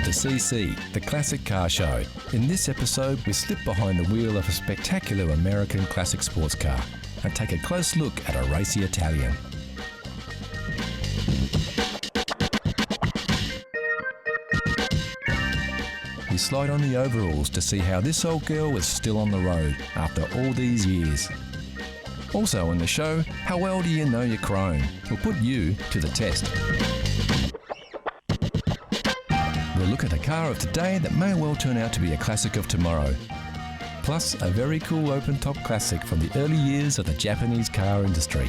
to CC, the Classic Car Show. In this episode, we slip behind the wheel of a spectacular American classic sports car and take a close look at a racy Italian. We slide on the overalls to see how this old girl is still on the road after all these years. Also on the show, how well do you know your chrome? We'll put you to the test. We'll look at a car of today that may well turn out to be a classic of tomorrow. Plus, a very cool open-top classic from the early years of the Japanese car industry.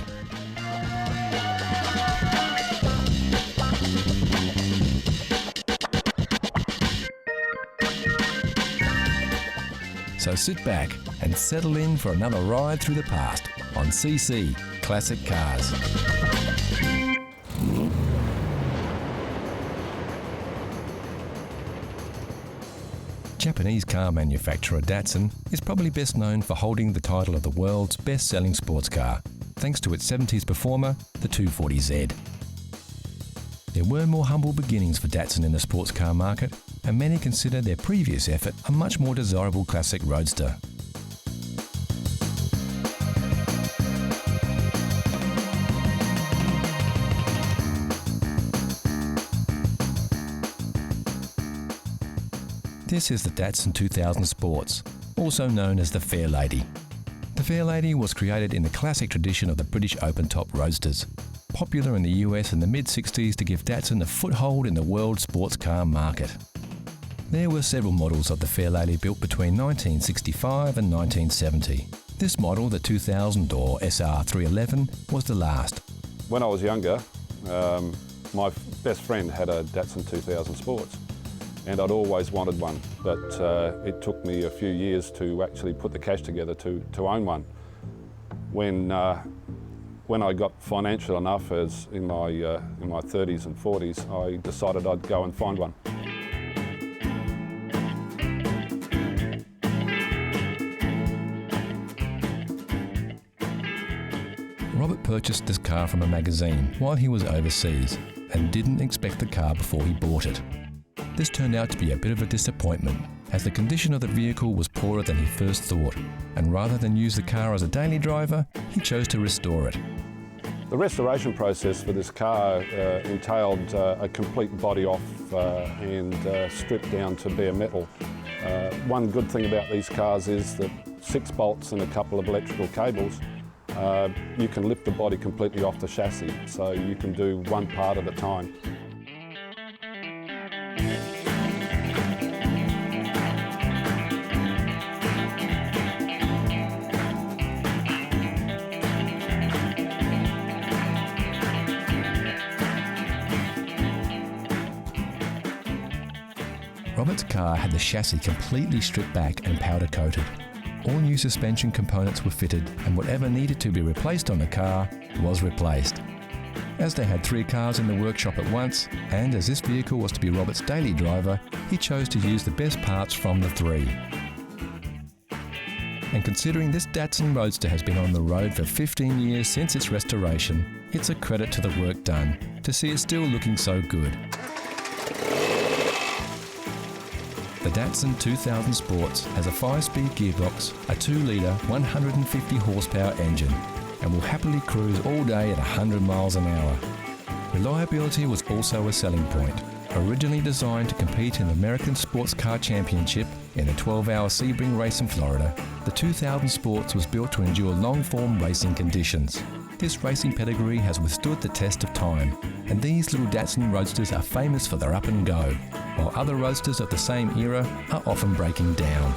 So sit back and settle in for another ride through the past on CC Classic Cars. Japanese car manufacturer Datsun is probably best known for holding the title of the world's best-selling sports car, thanks to its 70s performer, the 240Z. There were more humble beginnings for Datsun in the sports car market, and many consider their previous effort a much more desirable classic roadster. This is the Datsun 2000 Sports, also known as the Fairlady. The Fairlady was created in the classic tradition of the British open-top roadsters, popular in the US in the mid-60s to give Datsun a foothold in the world sports car market. There were several models of the Fairlady built between 1965 and 1970. This model, the 2000 or SR311, was the last. When I was younger, my best friend had a Datsun 2000 Sports. And I'd always wanted one, but it took me a few years to actually put the cash together to own one. When I got financial enough, as in my 30s and 40s, I decided I'd go and find one. Robert purchased this car from a magazine while he was overseas and didn't expect the car before he bought it. This turned out to be a bit of a disappointment, as the condition of the vehicle was poorer than he first thought, and rather than use the car as a daily driver, he chose to restore it. The restoration process for this car entailed a complete body off and stripped down to bare metal. One good thing about these cars is that 6 bolts and a couple of electrical cables, you can lift the body completely off the chassis, so you can do one part at a time. Robert's car had the chassis completely stripped back and powder coated. All new suspension components were fitted, and whatever needed to be replaced on the car was replaced. As they had 3 cars in the workshop at once, and as this vehicle was to be Robert's daily driver, he chose to use the best parts from the 3. And considering this Datsun Roadster has been on the road for 15 years since its restoration, it's a credit to the work done to see it still looking so good. The Datsun 2000 Sports has a 5-speed gearbox, a 2-litre, 150 horsepower engine, and will happily cruise all day at 100 miles an hour. Reliability was also a selling point. Originally designed to compete in the American Sports Car Championship in a 12-hour Sebring race in Florida, the 2000 Sports was built to endure long-form racing conditions. This racing pedigree has withstood the test of time, and these little Datsun Roadsters are famous for their up and go, while other roadsters of the same era are often breaking down.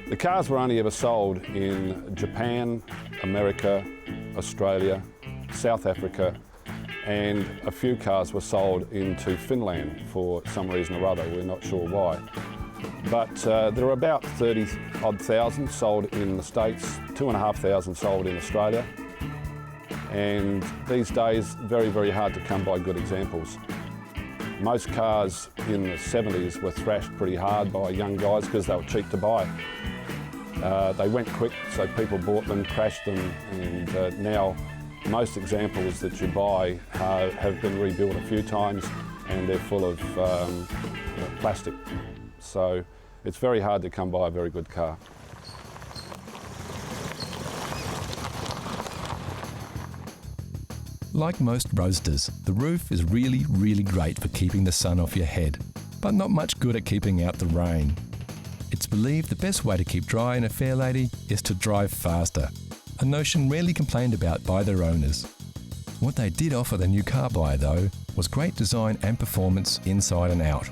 The cars were only ever sold in Japan, America, Australia, South Africa, and a few cars were sold into Finland for some reason or other. We're not sure why. But there are about 30-odd thousand sold in the States, 2,500 sold in Australia. And these days, very, very hard to come by good examples. Most cars in the 70s were thrashed pretty hard by young guys because they were cheap to buy. They went quick, so people bought them, crashed them, and now most examples that you buy have been rebuilt a few times, and they're full of plastic. So it's very hard to come by a very good car. Like most roadsters, the roof is really great for keeping the sun off your head, but not much good at keeping out the rain. It's believed the best way to keep dry in a Fairlady is to drive faster, a notion rarely complained about by their owners. What they did offer the new car buyer though was great design and performance inside and out.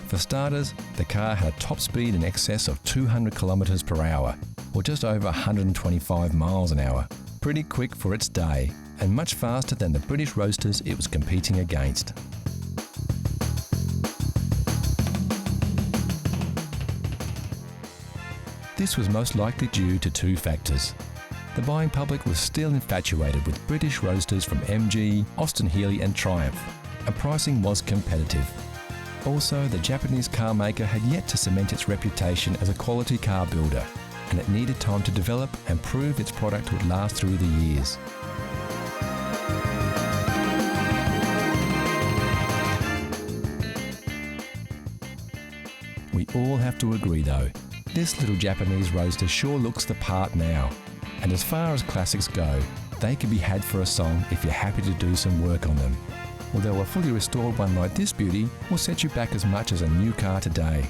For starters, the car had a top speed in excess of 200 kilometres per hour, or just over 125 miles an hour. Pretty quick for its day, and much faster than the British roadsters it was competing against. This was most likely due to two factors. The buying public was still infatuated with British roadsters from MG, Austin Healey and Triumph, and pricing was competitive. Also, the Japanese car maker had yet to cement its reputation as a quality car builder, and it needed time to develop and prove its product would last through the years. We all have to agree though, this little Japanese roadster sure looks the part now. And as far as classics go, they can be had for a song if you're happy to do some work on them. Although a fully restored one like this beauty will set you back as much as a new car today.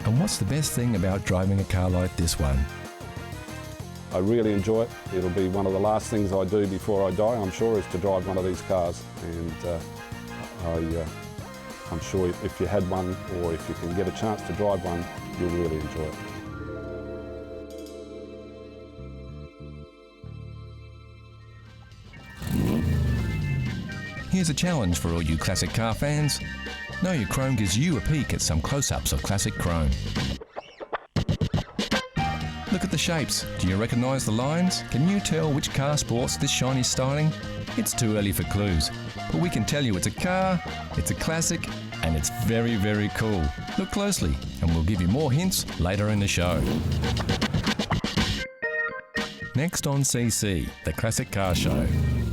And what's the best thing about driving a car like this one? I really enjoy it. It'll be one of the last things I do before I die, I'm sure, is to drive one of these cars. And I'm sure if you had one, or if you can get a chance to drive one, you'll really enjoy it. Here's a challenge for all you classic car fans. Know Your Chrome gives you a peek at some close-ups of classic chrome. Look at the shapes. Do you recognise the lines? Can you tell which car sports this shiny styling? It's too early for clues, but we can tell you it's a car, it's a classic, and it's very cool. Look closely, and we'll give you more hints later in the show. Next on CC, the Classic Car Show.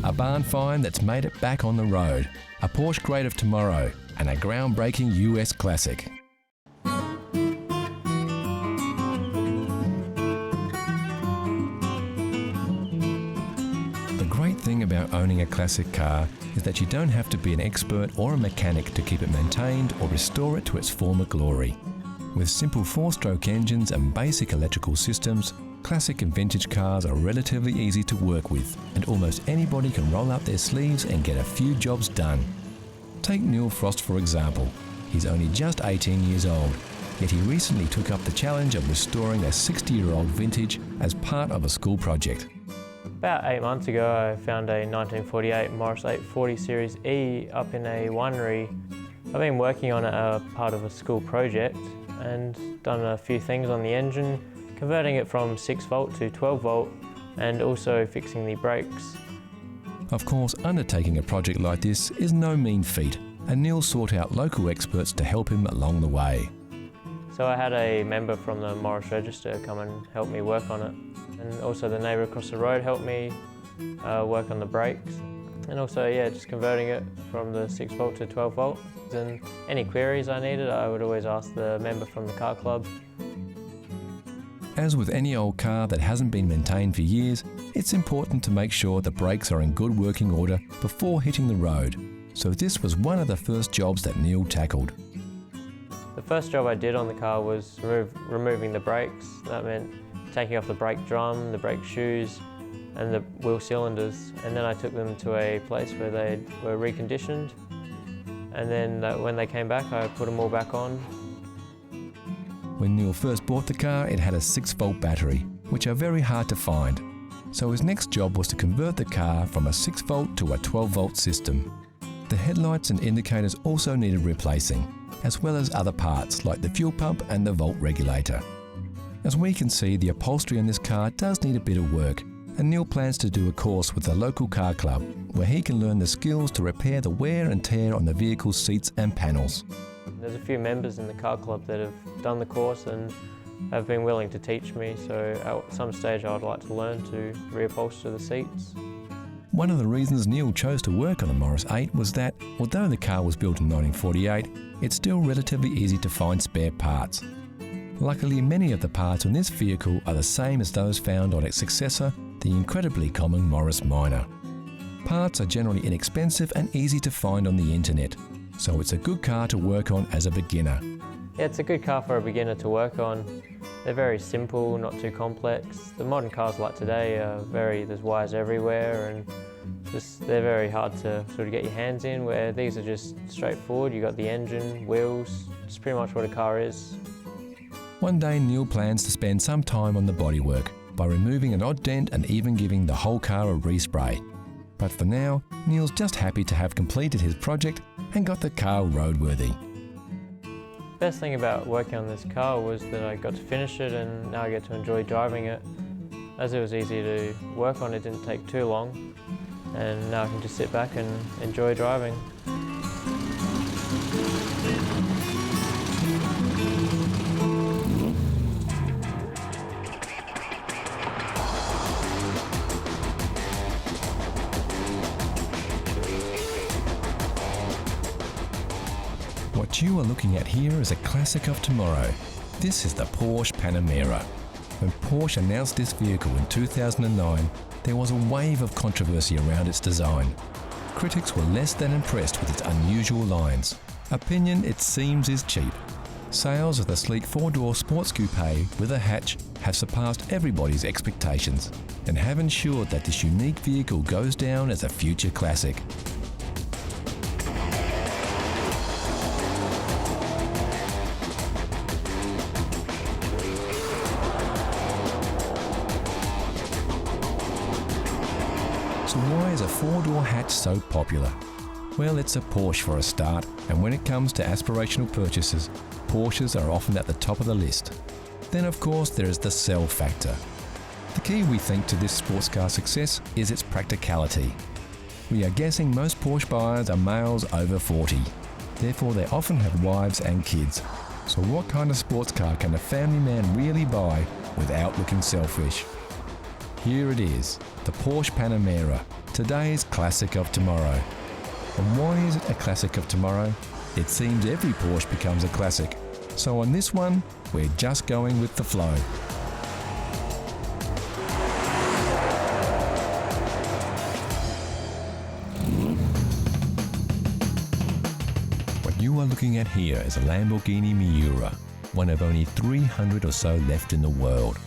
A barn find that's made it back on the road, a Porsche great of tomorrow, and a groundbreaking US classic. The great thing about owning a classic car is that you don't have to be an expert or a mechanic to keep it maintained or restore it to its former glory. With simple four-stroke engines and basic electrical systems, classic and vintage cars are relatively easy to work with, and almost anybody can roll up their sleeves and get a few jobs done. Take Neil Frost for example. He's only just 18 years old, yet he recently took up the challenge of restoring a 60-year-old vintage as part of a school project. About 8 months ago I found a 1948 Morris 840 Series E up in a winery. I've been working on it as part of a school project and done a few things on the engine, converting it from 6 volt to 12 volt and also fixing the brakes. Of course, undertaking a project like this is no mean feat, and Neil sought out local experts to help him along the way. So I had a member from the Morris Register come and help me work on it, and also the neighbour across the road helped me work on the brakes, and also just converting it from the 6 volt to 12 volt. And any queries I needed, I would always ask the member from the car club. As with any old car that hasn't been maintained for years, it's important to make sure the brakes are in good working order before hitting the road. So this was one of the first jobs that Neil tackled. The first job I did on the car was removing the brakes. That meant taking off the brake drum, the brake shoes and the wheel cylinders, and then I took them to a place where they were reconditioned, and then when they came back I put them all back on. When Neil first bought the car, it had a 6-volt battery, which are very hard to find. So his next job was to convert the car from a 6-volt to a 12-volt system. The headlights and indicators also needed replacing, as well as other parts like the fuel pump and the volt regulator. As we can see, the upholstery in this car does need a bit of work, and Neil plans to do a course with the local car club where he can learn the skills to repair the wear and tear on the vehicle's seats and panels. There's a few members in the car club that have done the course and have been willing to teach me, so at some stage I'd like to learn to reupholster the seats. One of the reasons Neil chose to work on the Morris 8 was that, although the car was built in 1948, it's still relatively easy to find spare parts. Luckily, many of the parts on this vehicle are the same as those found on its successor, the incredibly common Morris Minor. Parts are generally inexpensive and easy to find on the internet, so it's a good car to work on as a beginner. Yeah, it's a good car for a beginner to work on. They're very simple, not too complex. The modern cars like today are there's wires everywhere, and they're very hard to sort of get your hands in, where these are just straightforward. You've got the engine, wheels, it's pretty much what a car is. One day Neil plans to spend some time on the bodywork by removing an odd dent and even giving the whole car a respray. But for now, Neil's just happy to have completed his project and got the car roadworthy. The best thing about working on this car was that I got to finish it, and now I get to enjoy driving it. As it was easy to work on, it didn't take too long, and now I can just sit back and enjoy driving. What you are looking at here is a classic of tomorrow. This is the Porsche Panamera. When Porsche announced this vehicle in 2009, there was a wave of controversy around its design. Critics were less than impressed with its unusual lines. Opinion, it seems, is cheap. Sales of the sleek four-door sports coupe with a hatch have surpassed everybody's expectations and have ensured that this unique vehicle goes down as a future classic. So why is a four-door hatch so popular? Well, it's a Porsche for a start, and when it comes to aspirational purchases, Porsches are often at the top of the list. Then of course there is the sell factor. The key, we think, to this sports car success is its practicality. We are guessing most Porsche buyers are males over 40. Therefore they often have wives and kids. So what kind of sports car can a family man really buy without looking selfish? Here it is, the Porsche Panamera, today's classic of tomorrow. And why is it a classic of tomorrow? It seems every Porsche becomes a classic. So on this one, we're just going with the flow. What you are looking at here is a Lamborghini Miura, one of only 300 or so left in the world.